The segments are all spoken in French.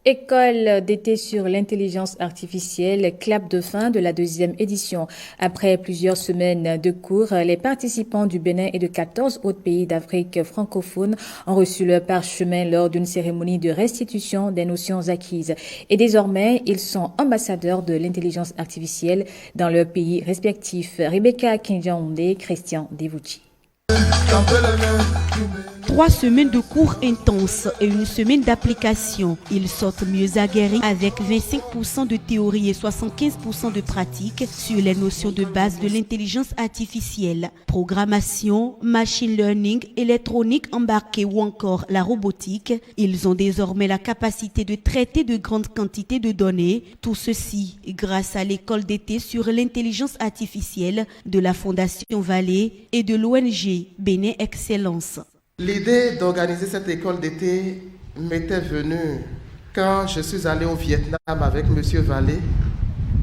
École d'été sur l'intelligence artificielle, clap de fin de la deuxième édition. Après plusieurs semaines de cours, les participants du Bénin et de 14 autres pays d'Afrique francophone ont reçu leur parchemin lors d'une cérémonie de restitution des notions acquises. Et désormais, ils sont ambassadeurs de l'intelligence artificielle dans leurs pays respectifs. Rebecca Kinjaonde, Christian Devouchi. 3 semaines de cours intenses et une semaine d'application. Ils sortent mieux aguerris avec 25% de théorie et 75% de pratique sur les notions de base de l'intelligence artificielle. Programmation, machine learning, électronique embarquée ou encore la robotique. Ils ont désormais la capacité de traiter de grandes quantités de données. Tout ceci grâce à l'école d'été sur l'intelligence artificielle de la Fondation Vallée et de l'ONG Bénin Excellence. L'idée d'organiser cette école d'été m'était venue quand je suis allé au Vietnam avec M. Vallée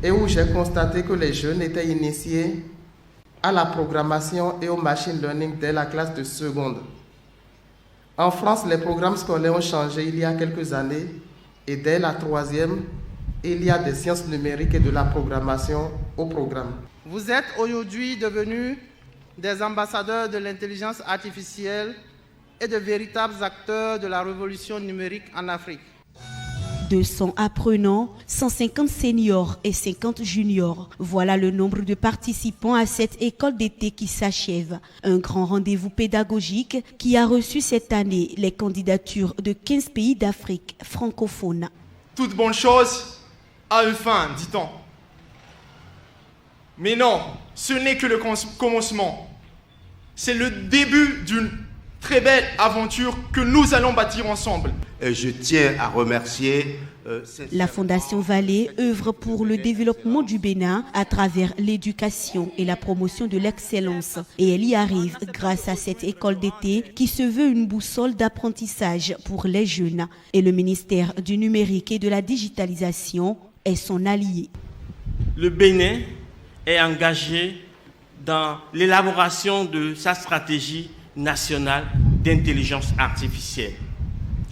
et où j'ai constaté que les jeunes étaient initiés à la programmation et au machine learning dès la classe de seconde. En France, les programmes scolaires ont changé il y a quelques années et dès la troisième, il y a des sciences numériques et de la programmation au programme. Vous êtes aujourd'hui devenus des ambassadeurs de l'intelligence artificielle et de véritables acteurs de la révolution numérique en Afrique. 200 apprenants, 150 seniors et 50 juniors. Voilà le nombre de participants à cette école d'été qui s'achève. Un grand rendez-vous pédagogique qui a reçu cette année les candidatures de 15 pays d'Afrique francophone. Toute bonne chose a une fin, dit-on. Mais non, ce n'est que le commencement. C'est le début d'une très belle aventure que nous allons bâtir ensemble. Et je tiens à remercier la Fondation Vallée œuvre pour le développement du Bénin à travers l'éducation et la promotion de l'excellence. Et elle y arrive grâce à cette école d'été qui se veut une boussole d'apprentissage pour les jeunes. Et le ministère du numérique et de la digitalisation est son allié. Le Bénin est engagé dans l'élaboration de sa stratégie nationale d'intelligence artificielle.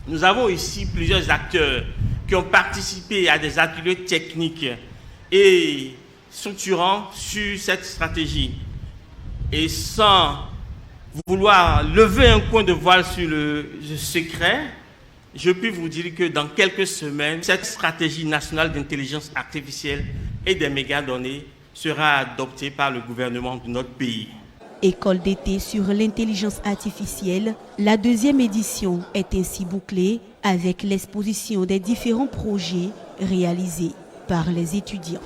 Nous avons ici plusieurs acteurs qui ont participé à des ateliers techniques et structurants sur cette stratégie. Et sans vouloir lever un coin de voile sur le secret, je puis vous dire que dans quelques semaines, cette stratégie nationale d'intelligence artificielle et des mégadonnées sera adoptée par le gouvernement de notre pays. École d'été sur l'intelligence artificielle, la deuxième édition est ainsi bouclée avec l'exposition des différents projets réalisés par les étudiants.